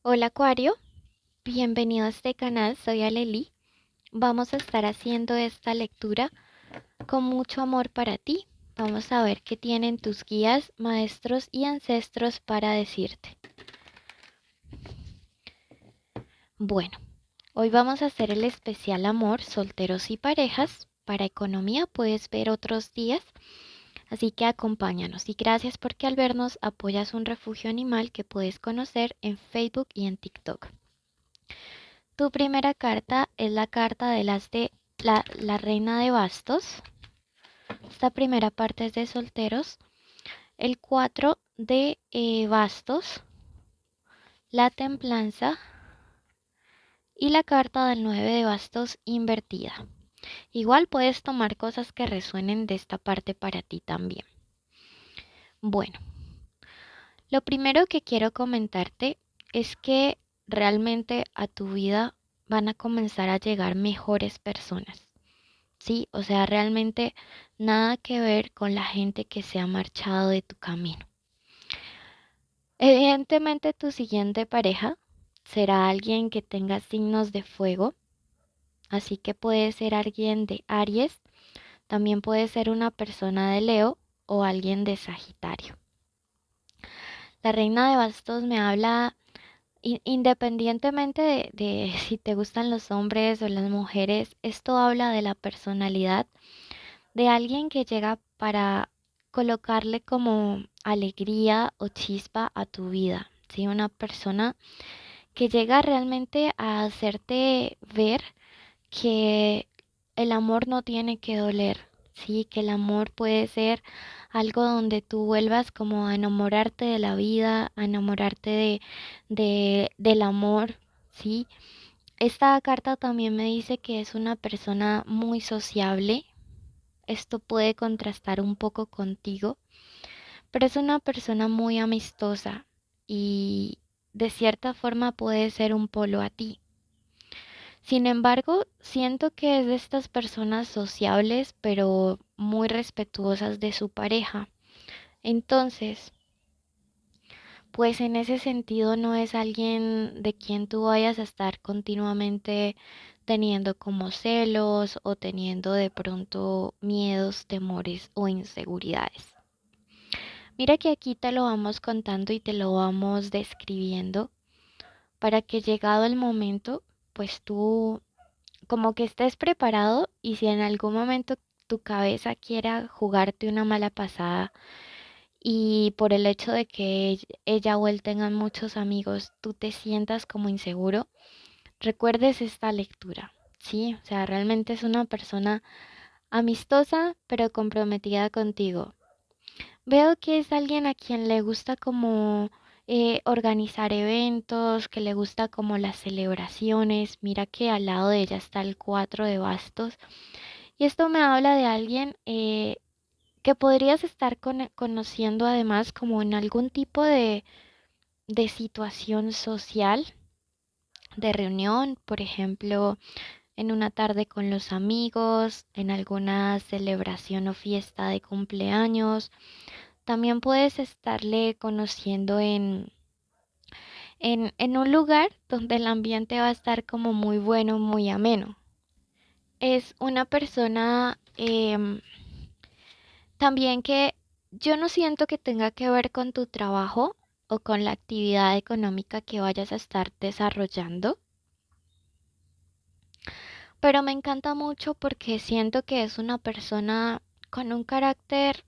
Hola Acuario, bienvenido a este canal, soy Aleli. Vamos a estar haciendo esta lectura con mucho amor para ti. Vamos a ver qué tienen tus guías, maestros y ancestros para decirte. Bueno, hoy vamos a hacer el especial amor, solteros y parejas. Para economía puedes ver otros días, así que acompáñanos. Y gracias porque al vernos apoyas un refugio animal que puedes conocer en Facebook y en TikTok. Tu primera carta es la carta de la reina de bastos. Esta primera parte es de solteros. El 4 de bastos, la templanza y la carta del 9 de bastos invertida. Igual puedes tomar cosas que resuenen de esta parte para ti también. Bueno, lo primero que quiero comentarte es que realmente a tu vida van a comenzar a llegar mejores personas. Sí, o sea, realmente nada que ver con la gente que se ha marchado de tu camino. Evidentemente tu siguiente pareja será alguien que tenga signos de fuego, así que puede ser alguien de Aries, también puede ser una persona de Leo o alguien de Sagitario. La reina de bastos me habla independientemente de si te gustan los hombres o las mujeres, esto habla de la personalidad de alguien que llega para colocarle como alegría o chispa a tu vida, ¿sí? Una persona que llega realmente a hacerte ver que el amor no tiene que doler, ¿sí? Que el amor puede ser algo donde tú vuelvas como a enamorarte de la vida, a enamorarte del amor, ¿sí? Esta carta también me dice que es una persona muy sociable. Esto puede contrastar un poco contigo, pero es una persona muy amistosa y de cierta forma puede ser un polo a ti. Sin embargo, siento que es de estas personas sociables, pero muy respetuosas de su pareja. Entonces, pues en ese sentido no es alguien de quien tú vayas a estar continuamente teniendo como celos o teniendo de pronto miedos, temores o inseguridades. Mira que aquí te lo vamos contando y te lo vamos describiendo para que llegado el momento, pues tú como que estés preparado y si en algún momento tu cabeza quiera jugarte una mala pasada y por el hecho de que ella o él tengan muchos amigos, tú te sientas como inseguro, recuerdes esta lectura, ¿sí? O sea, realmente es una persona amistosa pero comprometida contigo. Veo que es alguien a quien le gusta como organizar eventos, que le gusta como las celebraciones. Mira que al lado de ella está el 4 de bastos. Y esto me habla de alguien que podrías estar conociendo además como en algún tipo de situación social, de reunión, por ejemplo, en una tarde con los amigos, en alguna celebración o fiesta de cumpleaños. También puedes estarle conociendo en un lugar donde el ambiente va a estar como muy bueno, muy ameno. Es una persona también que yo no siento que tenga que ver con tu trabajo o con la actividad económica que vayas a estar desarrollando, pero me encanta mucho porque siento que es una persona con un carácter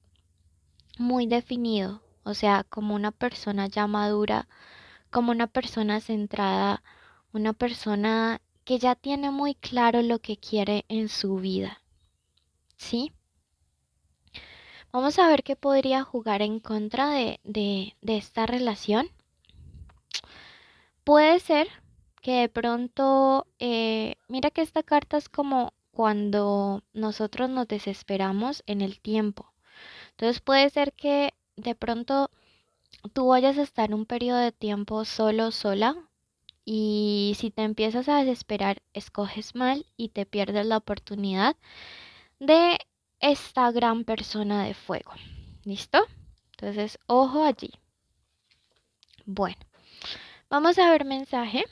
muy definido, o sea, como una persona ya madura, como una persona centrada, una persona que ya tiene muy claro lo que quiere en su vida, ¿sí? Vamos a ver qué podría jugar en contra de esta relación. Puede ser que de pronto, mira que esta carta es como cuando nosotros nos desesperamos en el tiempo. Entonces puede ser que de pronto tú vayas a estar un periodo de tiempo solo, sola. Y si te empiezas a desesperar, escoges mal y te pierdes la oportunidad de esta gran persona de fuego. ¿Listo? Entonces, ojo allí. Bueno, Vamos a ver mensaje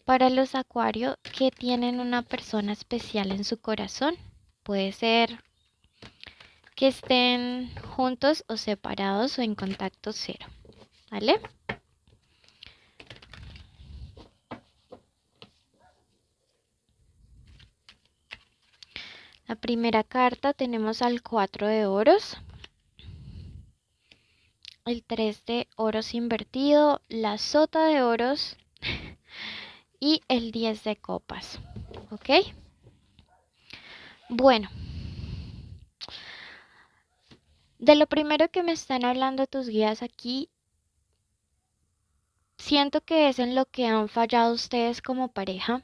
para los acuarios que tienen una persona especial en su corazón. Puede ser que estén juntos o separados o en contacto cero, ¿vale? La primera carta tenemos al 4 de oros, el 3 de oros invertido, la sota de oros y el 10 de copas, ¿ok? Bueno, de lo primero que me están hablando tus guías aquí, siento que es en lo que han fallado ustedes como pareja.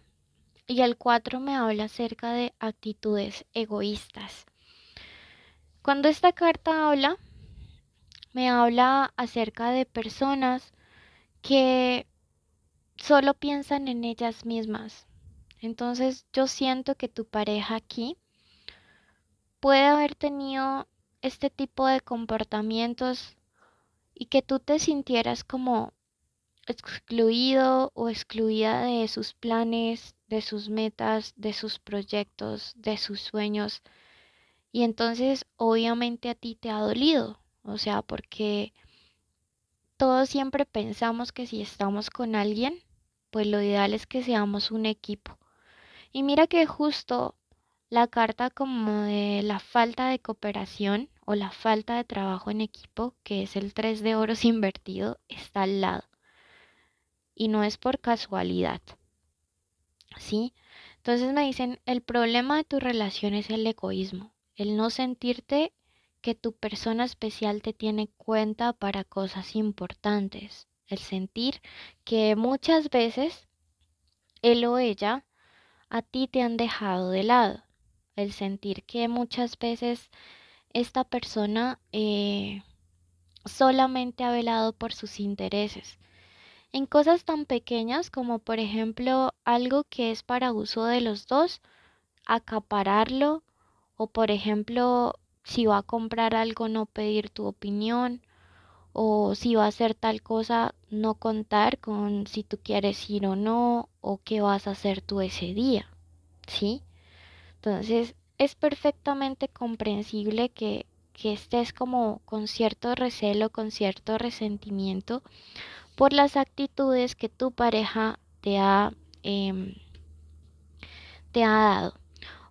Y el 4 me habla acerca de actitudes egoístas. Cuando esta carta habla, me habla acerca de personas que solo piensan en ellas mismas. Entonces yo siento que tu pareja aquí puede haber tenido este tipo de comportamientos y que tú te sintieras como excluido o excluida de sus planes, de sus metas, de sus proyectos, de sus sueños. Y entonces obviamente a ti te ha dolido, o sea, porque todos siempre pensamos que si estamos con alguien, pues lo ideal es que seamos un equipo. Y mira que justo la carta como de la falta de cooperación o la falta de trabajo en equipo, que es el 3 de oros invertido, está al lado. Y no es por casualidad, ¿sí? Entonces me dicen, el problema de tu relación es el egoísmo, el no sentirte que tu persona especial te tiene cuenta para cosas importantes, el sentir que muchas veces él o ella a ti te han dejado de lado, el sentir que muchas veces esta persona solamente ha velado por sus intereses en cosas tan pequeñas como por ejemplo algo que es para uso de los dos, acapararlo o por ejemplo si va a comprar algo no pedir tu opinión o si va a hacer tal cosa no contar con si tú quieres ir o no o qué vas a hacer tú ese día, ¿sí? Entonces es perfectamente comprensible que estés como con cierto recelo, con cierto resentimiento por las actitudes que tu pareja em, te ha dado.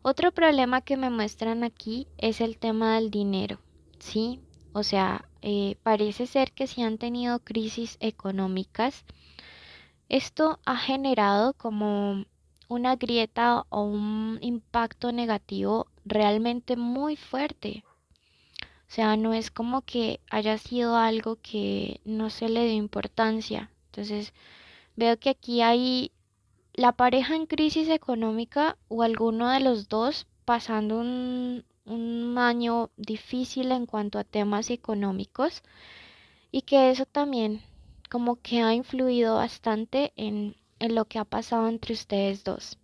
Otro problema que me muestran aquí es el tema del dinero, ¿sí? O sea, parece ser que si han tenido crisis económicas, esto ha generado como una grieta o un impacto negativo realmente muy fuerte. O sea, no es como que haya sido algo que no se le dio importancia. Entonces, veo que aquí hay la pareja en crisis económica o alguno de los dos pasando un año difícil en cuanto a temas económicos y que eso también como que ha influido bastante en lo que ha pasado entre ustedes dos.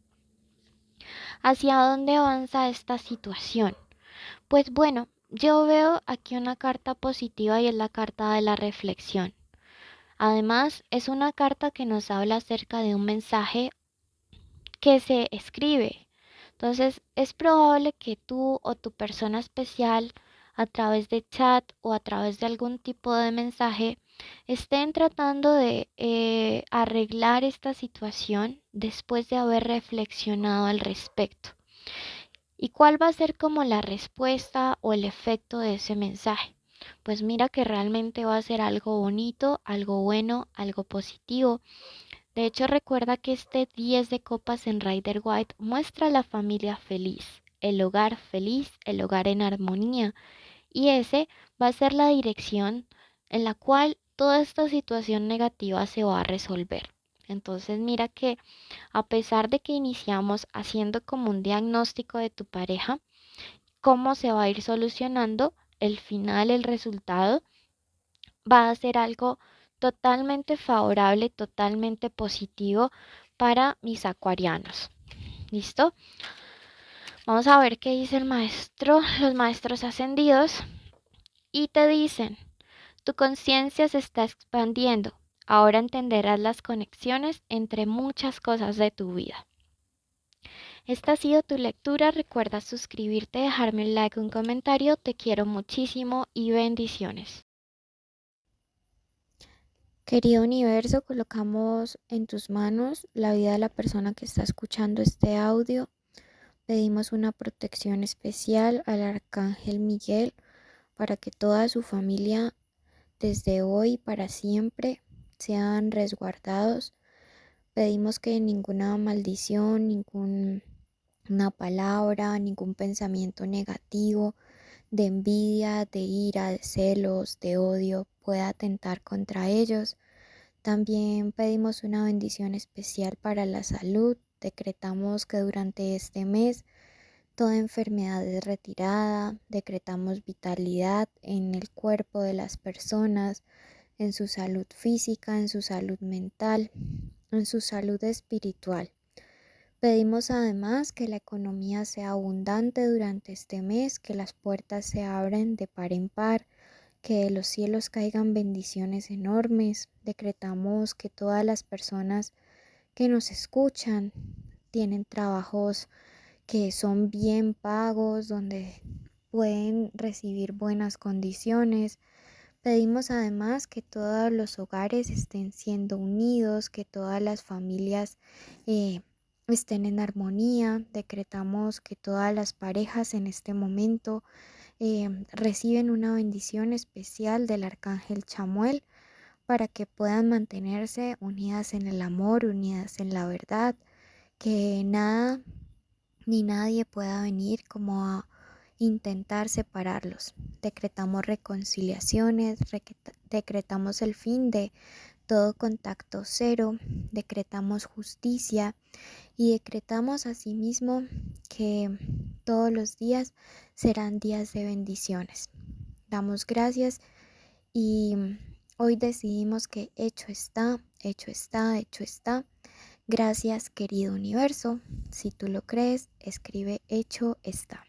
¿Hacia dónde avanza esta situación? Pues bueno, yo veo aquí una carta positiva y es la carta de la reflexión. Además, es una carta que nos habla acerca de un mensaje que se escribe. Entonces, es probable que tú o tu persona especial a través de chat o a través de algún tipo de mensaje estén tratando de arreglar esta situación después de haber reflexionado al respecto. ¿Y cuál va a ser como la respuesta o el efecto de ese mensaje? Pues mira que realmente va a ser algo bonito, algo bueno, algo positivo. De hecho, recuerda que este 10 de copas en Rider White muestra la familia feliz, el hogar en armonía. Y ese va a ser la dirección en la cual toda esta situación negativa se va a resolver. Entonces, mira que a pesar de que iniciamos haciendo como un diagnóstico de tu pareja, cómo se va a ir solucionando, el final, el resultado va a ser algo totalmente favorable, totalmente positivo para mis acuarianos. ¿Listo? Vamos a ver qué dice el maestro, los maestros ascendidos y te dicen, tu conciencia se está expandiendo, Ahora entenderás las conexiones entre muchas cosas de tu vida. Esta ha sido tu lectura. Recuerda suscribirte, dejarme un like, un comentario. Te quiero muchísimo y bendiciones. Querido universo, colocamos en tus manos la vida de la persona que está escuchando este audio. Pedimos una protección especial al arcángel Miguel para que toda su familia desde hoy para siempre sean resguardados. Pedimos que ninguna maldición, ninguna palabra, ningún pensamiento negativo de envidia, de ira, de celos, de odio pueda atentar contra ellos. También pedimos una bendición especial para la salud. Decretamos que durante este mes toda enfermedad es retirada. Decretamos vitalidad en el cuerpo de las personas, en su salud física, en su salud mental, en su salud espiritual. Pedimos además que la economía sea abundante durante este mes, que las puertas se abran de par en par, que de los cielos caigan bendiciones enormes. Decretamos que todas las personas que nos escuchan tienen trabajos que son bien pagos, donde pueden recibir buenas condiciones. Pedimos además que todos los hogares estén siendo unidos, que todas las familias estén en armonía. Decretamos que todas las parejas en este momento reciben una bendición especial del arcángel Chamuel para que puedan mantenerse unidas en el amor, unidas en la verdad, que nada ni nadie pueda venir como a intentar separarlos. Decretamos reconciliaciones, decretamos el fin de todo contacto cero, decretamos justicia y decretamos asimismo que todos los días serán días de bendiciones. Damos gracias y hoy decidimos que hecho está, hecho está, hecho está. Gracias, querido universo. Si tú lo crees, escribe hecho está.